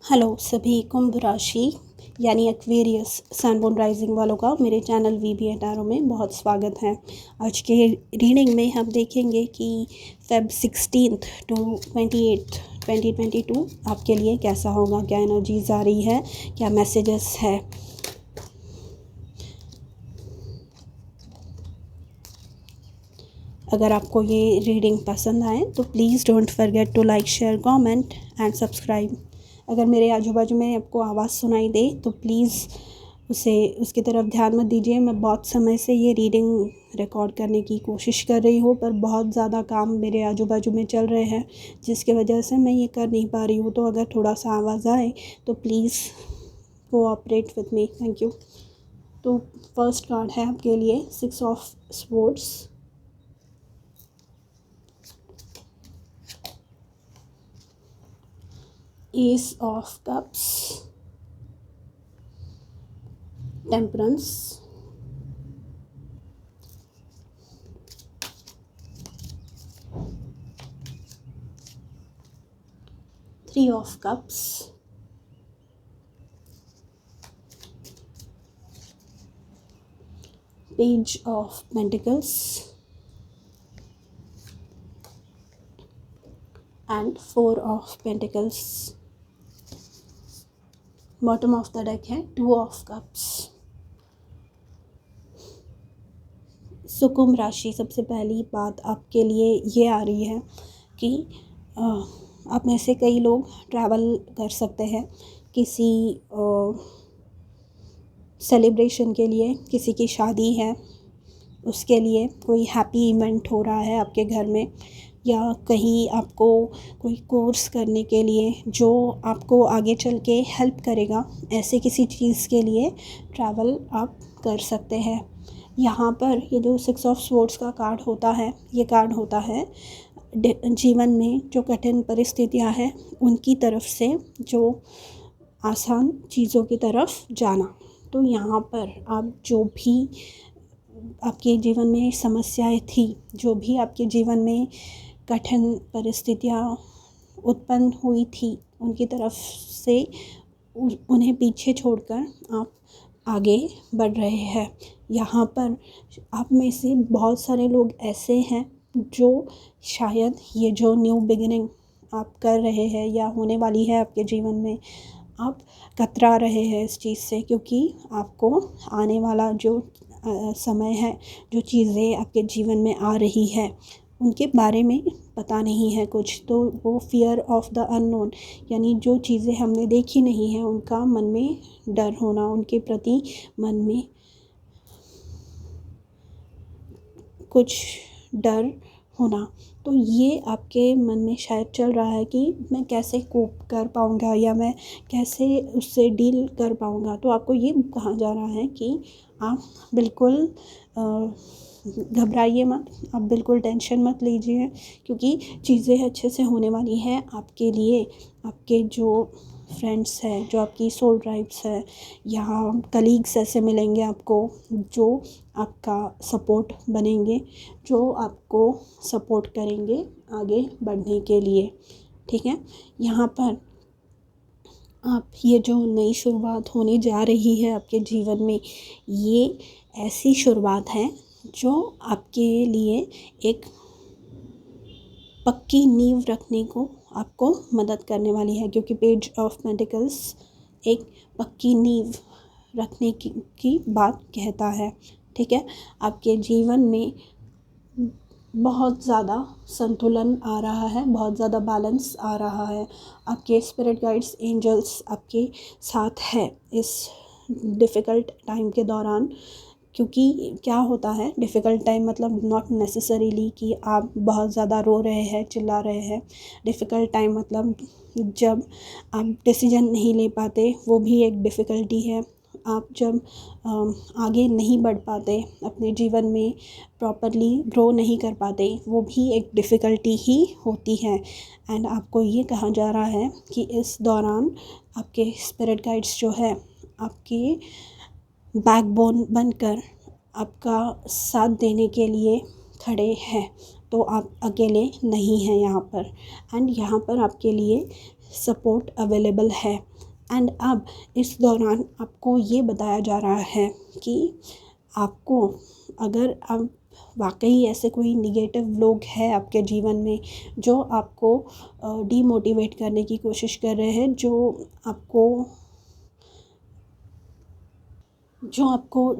Hello सभी कुंभ राशि यानी एक्वेरियस सन मून राइजिंग वालों का मेरे चैनल वीबी टैरो में बहुत स्वागत है। आज के रीडिंग में हम देखेंगे कि फेब 16 टू 28 2022 आपके लिए कैसा होगा, क्या एनर्जीज आ रही है, क्या मैसेजेस है। अगर आपको ये रीडिंग पसंद आए तो please don't forget to like, share, comment and subscribe. अगर मेरे आजू बाजू में आपको आवाज़ सुनाई दे तो प्लीज़ उसकी तरफ ध्यान मत दीजिए। मैं बहुत समय से ये रीडिंग रिकॉर्ड करने की कोशिश कर रही हूँ, पर बहुत ज़्यादा काम मेरे आजू बाजू में चल रहे हैं जिसकी वजह से मैं ये कर नहीं पा रही हूँ। तो अगर थोड़ा सा आवाज़ आए तो please cooperate with me, thank you. तो फर्स्ट कार्ड है आपके लिए 6 of swords, Ace of Cups, Temperance, Three of Cups, Page of Pentacles and Four of Pentacles। Bottom of the deck है टू ऑफ कप्स। कुंभ राशि, सबसे पहली बात आपके लिए ये आ रही है कि आप में से कई लोग ट्रैवल कर सकते हैं किसी सेलिब्रेशन के लिए, किसी की शादी है उसके लिए, कोई हैप्पी इवेंट हो रहा है आपके घर में, या कहीं आपको कोई कोर्स करने के लिए जो आपको आगे चल के हेल्प करेगा, ऐसे किसी चीज़ के लिए ट्रैवल आप कर सकते हैं। यहाँ पर ये जो 6 ऑफ स्वॉर्ड्स का कार्ड होता है, ये कार्ड होता है जीवन में जो कठिन परिस्थितियाँ हैं उनकी तरफ से जो आसान चीज़ों की तरफ जाना। तो यहाँ पर आप जो भी आपके जीवन में समस्याएं थी, जो भी आपके जीवन में कठिन परिस्थितियाँ उत्पन्न हुई थी, उनकी तरफ से उन्हें पीछे छोड़कर आप आगे बढ़ रहे हैं। यहाँ पर आप में से बहुत सारे लोग ऐसे हैं जो शायद ये जो न्यू बिगिनिंग आप कर रहे हैं या होने वाली है आपके जीवन में, आप कतरा रहे हैं इस चीज़ से, क्योंकि आपको आने वाला जो समय है, जो चीज़ें आपके जीवन में आ रही है उनके बारे में पता नहीं है कुछ। तो वो फियर ऑफ द अननोन, यानी जो चीज़ें हमने देखी नहीं है उनका मन में डर होना, उनके प्रति मन में कुछ डर होना। तो ये आपके मन में शायद चल रहा है कि मैं कैसे कोप कर पाऊँगा या मैं कैसे उससे डील कर पाऊँगा। तो आपको ये कहा जा रहा है कि आप बिल्कुल घबराइए मत, आप बिल्कुल टेंशन मत लीजिए, क्योंकि चीज़ें अच्छे से होने वाली हैं आपके लिए। आपके जो फ्रेंड्स हैं, जो आपकी सोल ट्राइब्स है, यहाँ कलीग्स ऐसे मिलेंगे आपको जो आपका सपोर्ट बनेंगे, जो आपको सपोर्ट करेंगे आगे बढ़ने के लिए, ठीक है। यहाँ पर आप ये जो नई शुरुआत होने जा रही है आपके जीवन में, ये ऐसी शुरुआत है जो आपके लिए एक पक्की नींव रखने को आपको मदद करने वाली है, क्योंकि पेज ऑफ पेंटिकल्स एक पक्की नींव रखने की बात कहता है, ठीक है। आपके जीवन में बहुत ज़्यादा संतुलन आ रहा है, बहुत ज़्यादा बैलेंस आ रहा है। आपके स्पिरिट गाइड्स, एंजल्स आपके साथ है इस डिफ़िकल्ट टाइम के दौरान। क्योंकि क्या होता है डिफ़िकल्ट टाइम मतलब नॉट नेसेसरीली कि आप बहुत ज़्यादा रो रहे हैं, चिल्ला रहे हैं। डिफ़िकल्ट टाइम मतलब जब आप डिसीजन नहीं ले पाते, वो भी एक डिफ़िकल्टी है। आप जब आगे नहीं बढ़ पाते, अपने जीवन में प्रॉपरली ग्रो नहीं कर पाते, वो भी एक डिफ़िकल्टी ही होती है। एंड आपको ये कहा जा रहा है कि इस दौरान आपके स्पिरिट गाइड्स जो है आपके बैकबोन बनकर आपका साथ देने के लिए खड़े हैं। तो आप अकेले नहीं हैं यहाँ पर। एंड यहाँ पर आपके लिए सपोर्ट अवेलेबल है। एंड अब इस दौरान आपको ये बताया जा रहा है कि आपको, अगर आप वाकई ऐसे कोई निगेटिव लोग हैं आपके जीवन में जो आपको डीमोटिवेट करने की कोशिश कर रहे हैं, जो आपको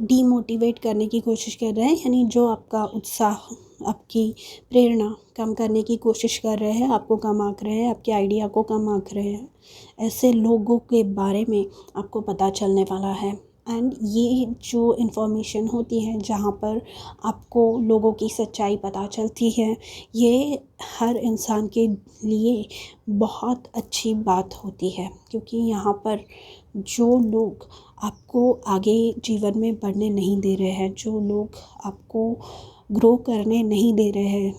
डीमोटिवेट करने की कोशिश कर रहे हैं, यानी जो आपका उत्साह, आपकी प्रेरणा कम करने की कोशिश कर रहे हैं, आपको कम आंक रहे हैं, आपके आइडिया को कम आंक रहे हैं, ऐसे लोगों के बारे में आपको पता चलने वाला है। एंड ये जो इन्फॉर्मेशन होती है, जहाँ पर आपको लोगों की सच्चाई पता चलती है, ये हर इंसान के लिए बहुत अच्छी बात होती है, क्योंकि यहाँ पर जो लोग आपको आगे जीवन में बढ़ने नहीं दे रहे हैं, जो लोग आपको ग्रो करने नहीं दे रहे हैं,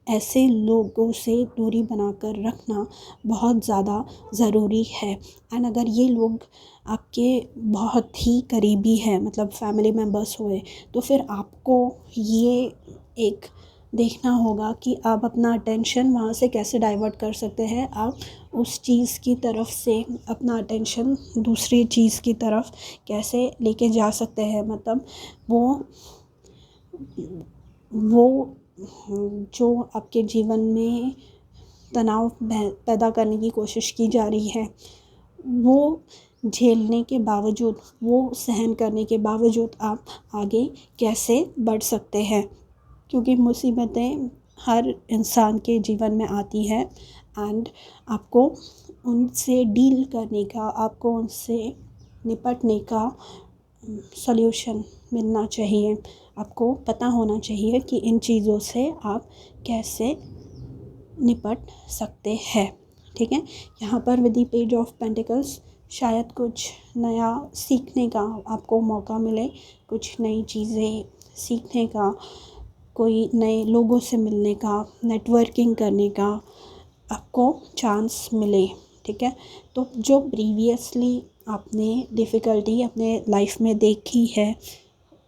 ऐसे लोगों से दूरी बनाकर रखना बहुत ज़्यादा ज़रूरी है। एंड अगर ये लोग आपके बहुत ही करीबी हैं, मतलब फैमिली मेम्बर्स हुए, तो फिर आपको ये एक देखना होगा कि आप अपना अटेंशन वहाँ से कैसे डाइवर्ट कर सकते हैं। आप उस चीज़ की तरफ से अपना अटेंशन दूसरी चीज़ की तरफ कैसे लेके जा सकते हैं। मतलब वो जो आपके जीवन में तनाव पैदा करने की कोशिश की जा रही है, वो झेलने के बावजूद, वो सहन करने के बावजूद आप आगे कैसे बढ़ सकते हैं। क्योंकि मुसीबतें हर इंसान के जीवन में आती है एंड आपको उनसे डील करने का, आपको उनसे निपटने का सॉल्यूशन मिलना चाहिए। आपको पता होना चाहिए कि इन चीज़ों से आप कैसे निपट सकते हैं। ठीक है, यहाँ पर with the page of pentacles शायद कुछ नया सीखने का आपको मौका मिले, कुछ नई चीज़ें सीखने का, कोई नए लोगों से मिलने का, नेटवर्किंग करने का आपको चांस मिले। ठीक है, तो जो प्रीवियसली आपने डिफ़िकल्टी अपने लाइफ में देखी है,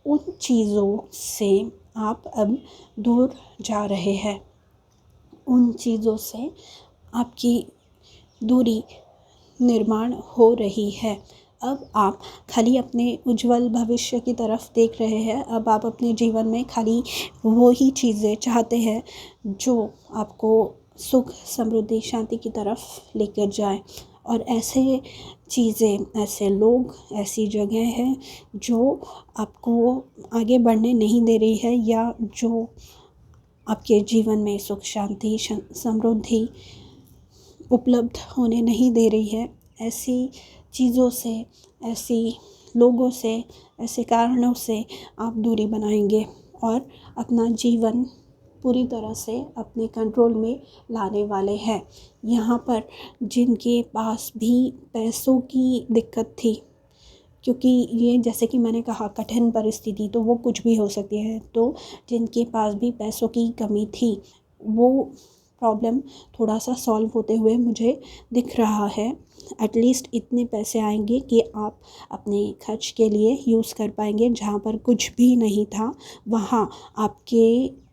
उन चीज़ों से आप अब दूर जा रहे हैं, उन चीज़ों से आपकी दूरी निर्माण हो रही है। अब आप खाली अपने उज्जवल भविष्य की तरफ देख रहे हैं। अब आप अपने जीवन में खाली वो ही चीज़ें चाहते हैं जो आपको सुख, समृद्धि, शांति की तरफ लेकर जाए। और ऐसे चीज़ें, ऐसे लोग, ऐसी जगह हैं जो आपको आगे बढ़ने नहीं दे रही है, या जो आपके जीवन में सुख, शांति, समृद्धि उपलब्ध होने नहीं दे रही है। ऐसी चीज़ों से, ऐसी लोगों से, ऐसे कारणों से आप दूरी बनाएंगे और अपना जीवन पूरी तरह से अपने कंट्रोल में लाने वाले हैं। यहाँ पर जिनके पास भी पैसों की दिक्कत थी, क्योंकि ये जैसे कि मैंने कहा कठिन परिस्थिति, तो वो कुछ भी हो सकती है, तो जिनके पास भी पैसों की कमी थी, वो प्रॉब्लम थोड़ा सा सॉल्व होते हुए मुझे दिख रहा है। एटलीस्ट इतने पैसे आएंगे कि आप अपने खर्च के लिए यूज़ कर पाएंगे। जहाँ पर कुछ भी नहीं था, वहाँ आपके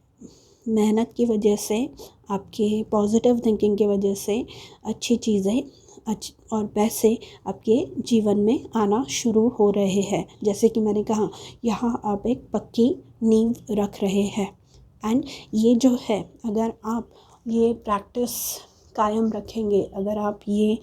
मेहनत की वजह से, आपके पॉजिटिव थिंकिंग की वजह से अच्छी चीज़ें और पैसे आपके जीवन में आना शुरू हो रहे हैं। जैसे कि मैंने कहा, यहाँ आप एक पक्की नींव रख रहे हैं। एंड ये जो है, अगर आप ये प्रैक्टिस कायम रखेंगे, अगर आप ये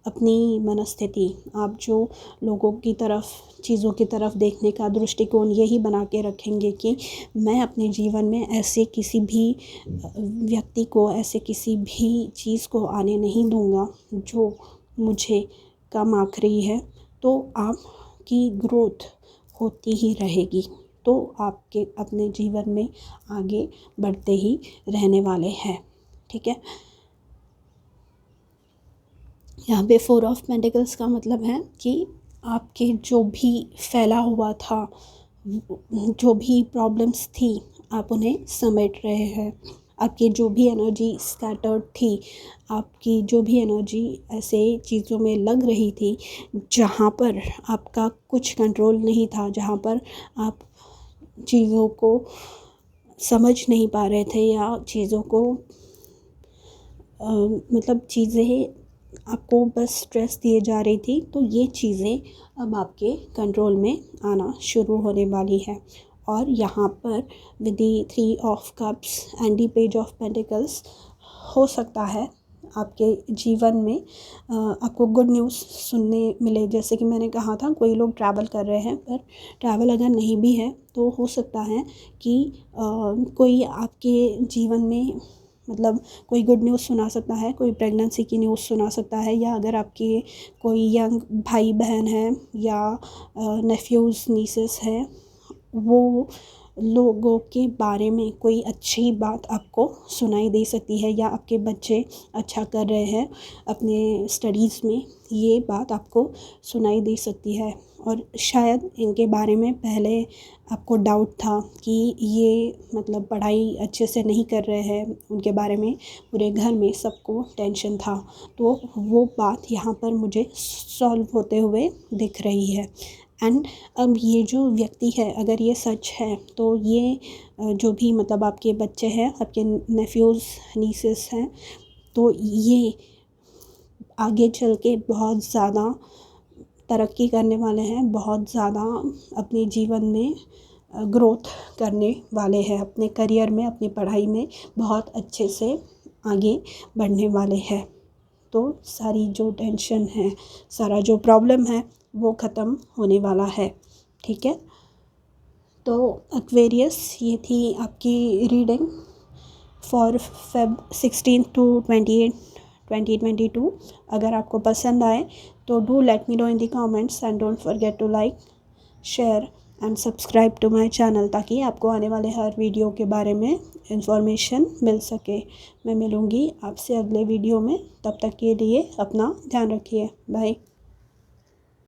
अपनी मनस्थिति, आप जो लोगों की तरफ, चीज़ों की तरफ देखने का दृष्टिकोण यही बना के रखेंगे कि मैं अपने जीवन में ऐसे किसी भी व्यक्ति को, ऐसे किसी भी चीज़ को आने नहीं दूंगा जो मुझे कम आंक रही है, तो आपकी ग्रोथ होती ही रहेगी। तो आपके अपने जीवन में आगे बढ़ते ही रहने वाले हैं। ठीक है, यहाँ पे 4 ऑफ पेंटिकल्स का मतलब है कि आपके जो भी फैला हुआ था, जो भी प्रॉब्लम्स थी, आप उन्हें समेट रहे हैं। आपकी जो भी एनर्जी स्कैटर्ड थी, आपकी जो भी एनर्जी ऐसे चीज़ों में लग रही थी जहाँ पर आपका कुछ कंट्रोल नहीं था, जहाँ पर आप चीज़ों को समझ नहीं पा रहे थे या चीज़ों को मतलब चीज़ें आपको बस स्ट्रेस दिए जा रही थी, तो ये चीज़ें अब आपके कंट्रोल में आना शुरू होने वाली है। और यहाँ पर with the 3 of cups and the page of pentacles हो सकता है आपके जीवन में आपको गुड न्यूज़ सुनने मिले। जैसे कि मैंने कहा था, कोई लोग ट्रैवल कर रहे हैं, पर ट्रैवल अगर नहीं भी है तो हो सकता है कि कोई आपके जीवन में मतलब कोई गुड न्यूज़ सुना सकता है, कोई प्रेगनेंसी की न्यूज़ सुना सकता है, या अगर आपके कोई यंग भाई बहन है या नेफ्यूज़ नीसेस हैं, वो लोगों के बारे में कोई अच्छी बात आपको सुनाई दे सकती है, या आपके बच्चे अच्छा कर रहे हैं अपने स्टडीज़ में, ये बात आपको सुनाई दे सकती है। और शायद इनके बारे में पहले आपको डाउट था कि ये मतलब पढ़ाई अच्छे से नहीं कर रहे हैं, उनके बारे में पूरे घर में सबको टेंशन था, तो वो बात यहाँ पर मुझे सॉल्व होते हुए दिख रही है। एंड अब ये जो व्यक्ति है, अगर ये सच है, तो ये जो भी मतलब आपके बच्चे हैं, आपके नेफ्यूज़ नीसेस हैं, तो ये आगे चल के बहुत ज़्यादा तरक्की करने वाले हैं, बहुत ज़्यादा अपने जीवन में ग्रोथ करने वाले हैं, अपने करियर में, अपनी पढ़ाई में बहुत अच्छे से आगे बढ़ने वाले हैं। तो सारी जो टेंशन है, सारा जो प्रॉब्लम है, वो ख़त्म होने वाला है। ठीक है, तो एक्वेरियस, ये थी आपकी रीडिंग फॉर Feb 16 to 28 2022। अगर आपको पसंद आए तो do let me know in the comments and don't forget to like, share and subscribe to my channel, ताकि आपको आने वाले हर वीडियो के बारे में इंफॉर्मेशन मिल सके। मैं मिलूँगी आपसे अगले वीडियो में, तब तक के लिए अपना ध्यान रखिए। बाय।